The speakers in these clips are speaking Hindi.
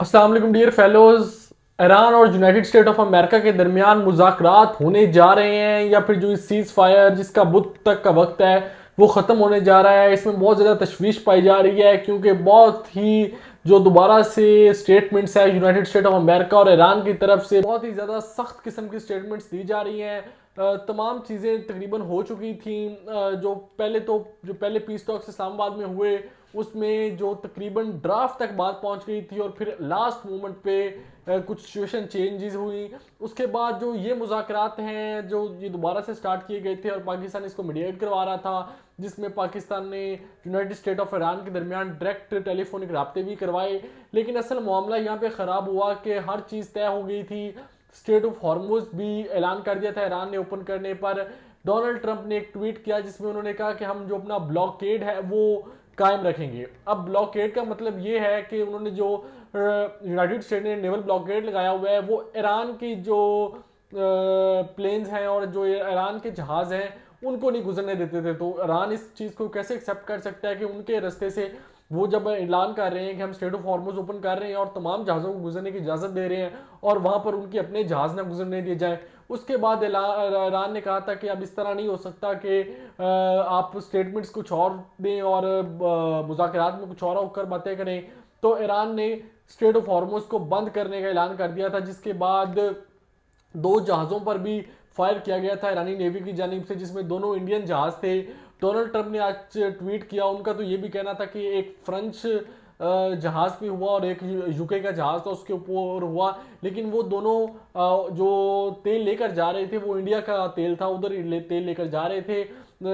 अस्सलाम वालेकुम डियर फेलोज। ईरान और यूनाइटेड स्टेट ऑफ अमेरिका के दरमियान मुज़ाकरात होने जा रहे हैं या फिर जो इस सीज फायर जिसका बुध तक का वक्त है वो ख़त्म होने जा रहा है। इसमें बहुत ज़्यादा तशवीश पाई जा रही है क्योंकि बहुत ही जो दोबारा से स्टेटमेंट्स है यूनाइटेड स्टेट ऑफ अमेरिका और ईरान की तरफ से बहुत ही ज़्यादा सख्त किस्म की स्टेटमेंट्स दी जा रही हैं। तमाम चीज़ें तकरीबन हो चुकी थी। जो पहले पीस टॉक्स इस्लामाबाद में हुए उसमें जो तकरीबन ड्राफ्ट तक बात पहुंच गई थी और फिर लास्ट मोमेंट पे कुछ सिचुएशन चेंजेस हुई। उसके बाद जो ये मुज़ाकरात हैं जो ये दोबारा से स्टार्ट किए गए थे और पाकिस्तान इसको मीडिएट करवा रहा था, जिसमें पाकिस्तान ने यूनाइटेड स्टेट ऑफ ईरान के दरमियान डायरेक्ट टेलीफोनिक रब्ते भी करवाए। लेकिन असल मामला यहाँ पे ख़राब हुआ कि हर चीज़ तय हो गई थी। स्टेट ऑफ हॉर्मुज भी ऐलान कर दिया था ईरान ने ओपन करने पर। डोनाल्ड ट्रंप ने एक ट्वीट किया जिसमें उन्होंने कहा कि हम जो अपना ब्लॉकेड है वो कायम रखेंगे। अब ब्लॉकेड का मतलब ये है कि उन्होंने जो यूनाइटेड स्टेट ने नेवल ब्लॉकेड लगाया हुआ है वो ईरान की जो प्लेन्स हैं और जो ईरान के जहाज़ हैं उनको नहीं गुजरने देते थे। तो ईरान इस चीज़ को कैसे एक्सेप्ट कर सकता है कि उनके रास्ते से वो जब ऐलान कर रहे हैं कि हम स्टेट ऑफ हॉर्मुज ओपन कर रहे हैं और तमाम जहाज़ों को गुजरने की इजाज़त दे रहे हैं और वहाँ पर उनके अपने जहाज़ ना गुजरने दिए जाएं। उसके बाद ईरान ने कहा था कि अब इस तरह नहीं हो सकता कि आप स्टेटमेंट्स कुछ और दें और मुज़ाकरात में कुछ और होकर बातें करें। तो ईरान ने स्टेट ऑफ हॉर्मुज को बंद करने का ऐलान कर दिया था, जिसके बाद दो जहाज़ों पर भी फायर किया गया था ईरानी नेवी की जानिब से, जिसमें दोनों इंडियन जहाज थे। डोनाल्ड ट्रंप ने आज ट्वीट किया, उनका तो ये भी कहना था कि एक फ्रेंच जहाज भी हुआ और एक यूके का जहाज था उसके ऊपर हुआ, लेकिन वो दोनों जो तेल लेकर जा रहे थे वो इंडिया का तेल था, उधर तेल लेकर जा रहे थे।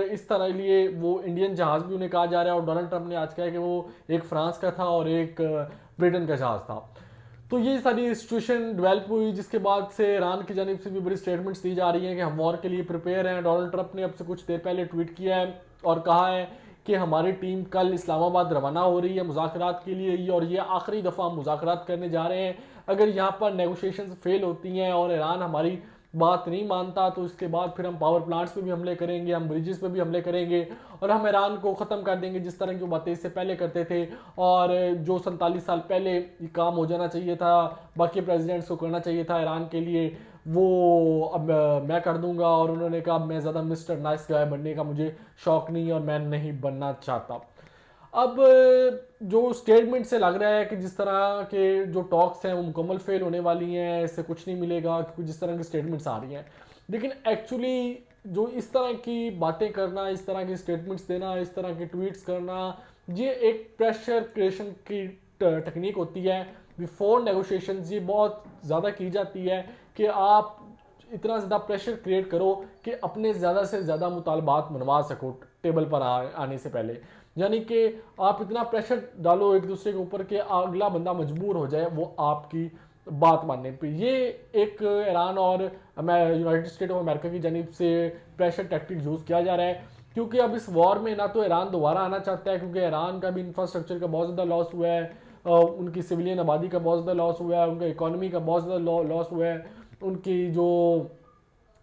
इस तरह लिए वो इंडियन जहाज भी उन्हें कहा जा रहा है और डोनाल्ड ट्रंप ने आज कहा कि वो एक फ्रांस का था और एक ब्रिटेन का जहाज था। तो ये सारी सिचुएशन डेवलप हुई, जिसके बाद से ईरान की जानिब से भी बड़ी स्टेटमेंट्स दी जा रही हैं कि हम वॉर के लिए प्रिपेयर हैं। डोनाल्ड ट्रंप ने अब से कुछ देर पहले ट्वीट किया है और कहा है कि हमारी टीम कल इस्लामाबाद रवाना हो रही है मुज़ाकरात के लिए और ये आखिरी दफ़ा हम मुज़ाकरात करने जा रहे हैं। अगर यहाँ पर नेगोशिएशंस फेल होती हैं और ईरान हमारी बात नहीं मानता तो इसके बाद फिर हम पावर प्लांट्स पे भी हमले करेंगे, हम ब्रिजेस पे भी हमले करेंगे और हम ईरान को ख़त्म कर देंगे जिस तरह की बातें इससे पहले करते थे। और जो 47 साल पहले ये काम हो जाना चाहिए था, बाकी प्रेसिडेंट्स को करना चाहिए था ईरान के लिए, वो अब मैं कर दूंगा। और उन्होंने कहा मैं ज़्यादा मिस्टर नाइस गाय बनने का मुझे शौक नहीं और मैं नहीं बनना चाहता। अब जो स्टेटमेंट से लग रहा है कि जिस तरह के जो टॉक्स हैं वो मुकम्मल फेल होने वाली हैं, इससे कुछ नहीं मिलेगा क्योंकि जिस तरह की स्टेटमेंट्स आ रही हैं। लेकिन एक्चुअली जो इस तरह की बातें करना, इस तरह की स्टेटमेंट्स देना, इस तरह के ट्वीट्स करना, ये एक प्रेशर क्रिएशन की टेक्निक होती है बिफोर नेगोशिएशन। ये बहुत ज़्यादा की जाती है कि आप इतना ज़्यादा प्रेशर क्रिएट करो कि अपने ज़्यादा से ज़्यादा मुतालबात मनवा सको टेबल पर आने से पहले। यानी कि आप इतना प्रेशर डालो एक दूसरे के ऊपर कि अगला बंदा मजबूर हो जाए वो आपकी बात मानने पे। ये एक ईरान और यूनाइटेड स्टेट ऑफ अमेरिका की जानिब से प्रेशर टैक्टिक यूज़ किया जा रहा है, क्योंकि अब इस वॉर में ना तो ईरान दोबारा आना चाहता है क्योंकि ईरान का भी इंफ्रास्ट्रक्चर का बहुत ज़्यादा लॉस हुआ है, उनकी सिविलियन आबादी का बहुत ज़्यादा लॉस हुआ है, उनका इकोनॉमी का बहुत ज़्यादा लॉस हुआ है, उनकी जो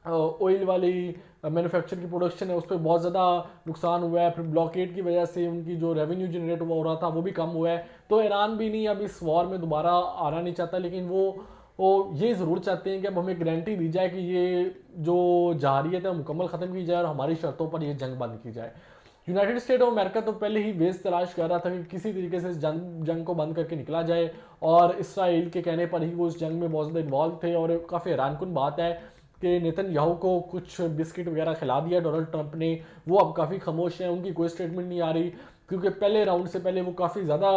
ऑयल वाली मैन्युफैक्चर की प्रोडक्शन है उस पर बहुत ज़्यादा नुकसान हुआ है। फिर ब्लॉकेड की वजह से उनकी जो रेवेन्यू जनरेट हो रहा था वो भी कम हुआ है। तो ईरान भी नहीं अब इस वॉर में दोबारा आना नहीं चाहता, लेकिन वो ये ज़रूर चाहते हैं कि अब हमें गारंटी दी जाए कि ये जो जारियत है मुकम्मल ख़त्म की जाए और हमारी शर्तों पर ये जंग बंद की जाए। यूनाइटेड स्टेट ऑफ अमेरिका तो पहले ही वेज तलाश कर रहा था कि किसी तरीके से इस जंग को बंद करके निकला जाए, और इसराइल के कहने पर ही वो इस जंग में बहुत ज़्यादा इन्वॉल्व थे। और काफ़ी हैरानकुन बात है कि नेतन्याहू को कुछ बिस्किट वगैरह खिला दिया डोनाल्ड ट्रंप ने, वो अब काफ़ी खामोश हैं, उनकी कोई स्टेटमेंट नहीं आ रही क्योंकि पहले राउंड से पहले वो काफ़ी ज़्यादा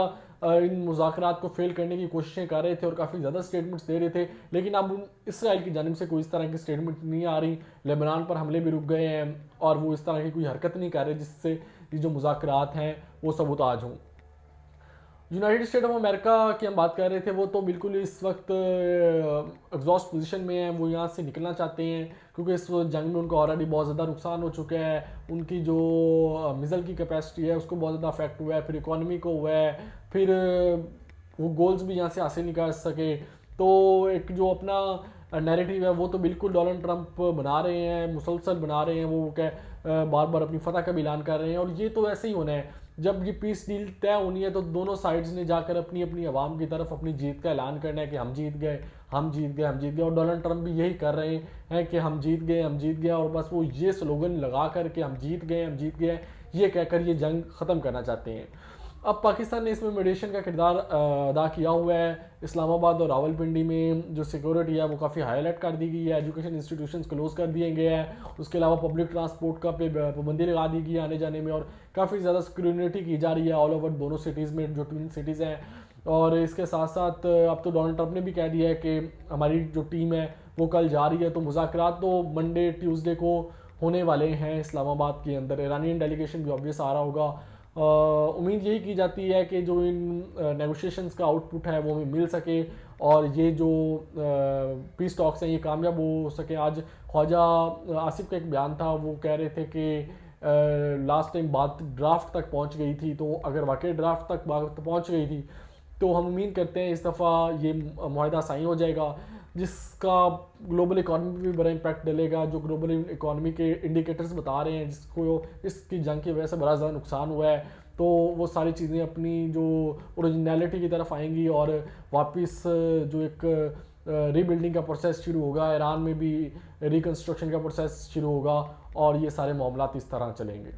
इन मुज़ाकरात को फेल करने की कोशिशें कर रहे थे और काफ़ी ज़्यादा स्टेटमेंट्स दे रहे थे। लेकिन अब इसराइल की जानिब से कोई इस तरह की स्टेटमेंट नहीं आ रही। लेबनान पर हमले भी रुक गए हैं और वो इस तरह की कोई हरकत नहीं कर रहे जिससे ये जो मुज़ाकरात हैं वो सबूताज हों। यूनाइटेड स्टेट ऑफ अमेरिका की हम बात कर रहे थे, वो तो बिल्कुल इस वक्त एग्जॉस्ट पोजीशन में है, वो यहाँ से निकलना चाहते हैं क्योंकि इस जंग में उनको ऑलरेडी बहुत ज़्यादा नुकसान हो चुका है। उनकी जो मिज़ल की कैपेसिटी है उसको बहुत ज़्यादा अफेक्ट हुआ है, फिर इकोनॉमी को हुआ है, फिर वो गोल्स भी यहाँ से हासिल नहीं कर सके। तो एक जो अपना नैरेटिव है वो तो बिल्कुल डोनाल्ड ट्रंप बना रहे हैं, मुसलसल बना रहे हैं, वो क्या बार बार अपनी फतह का भी ऐलान कर रहे हैं और ये तो ऐसे ही होना है। जब ये पीस डील तय होनी है तो दोनों साइड्स ने जाकर अपनी अपनी आवाम की तरफ अपनी जीत का ऐलान करना है कि हम जीत गए, हम जीत गए, हम जीत गए। और डोनाल्ड ट्रंप भी यही कर रहे हैं कि हम जीत गए, हम जीत गए, और बस वो ये स्लोगन लगा कर के हम जीत गए, हम जीत गए, ये कहकर ये जंग ख़त्म करना चाहते हैं। अब पाकिस्तान ने इसमें मीडिएशन का किरदार अदा किया हुआ है। इस्लामाबाद और रावलपिंडी में जो सिक्योरिटी है वो काफ़ी हाईलाइट कर दी गई है, एजुकेशन इंस्टीट्यूशंस क्लोज कर दिए गए हैं, उसके अलावा पब्लिक ट्रांसपोर्ट का पे पाबंदी लगा दी गई है आने जाने में, और काफ़ी ज़्यादा सिक्योरिटी की जा रही है ऑल ओवर दोनों सिटीज़ में, जो ट्विन सिटीज़ हैं। और इसके साथ साथ अब तो डोनाल्ड ट्रंप ने भी कह दिया है कि हमारी जो टीम है वो कल जा रही है, तो मुज़ाकरात तो मंडे ट्यूसडे को होने वाले हैं इस्लामाबाद के अंदर। ईरानियन डेलीगेशन भी ऑब्वियस आ रहा होगा। उम्मीद यही की जाती है कि जो इन नेगोशिएशंस का आउटपुट है वो हमें मिल सके और ये जो पीस टॉक्स हैं ये कामयाब हो सके। आज ख्वाजा आसिफ का एक बयान था, वो कह रहे थे कि लास्ट टाइम बात ड्राफ्ट तक पहुंच गई थी, तो अगर वाकई ड्राफ्ट तक बात पहुंच गई थी तो हम उम्मीद करते हैं इस दफ़ा ये मुआहदा साइन हो जाएगा, जिसका ग्लोबल इकॉनमी पे भी बड़ा इम्पैक्ट डलेगा। जो ग्लोबल इकॉनमी के इंडिकेटर्स बता रहे हैं जिसको इसकी जंग की वजह से बड़ा ज़्यादा नुकसान हुआ है, तो वो सारी चीज़ें अपनी जो ओरिजिनलिटी की तरफ आएंगी और वापस जो एक रीबिल्डिंग का प्रोसेस शुरू होगा, ईरान में भी रिकन्स्ट्रक्शन का प्रोसेस शुरू होगा और ये सारे मामला इस तरह चलेंगे।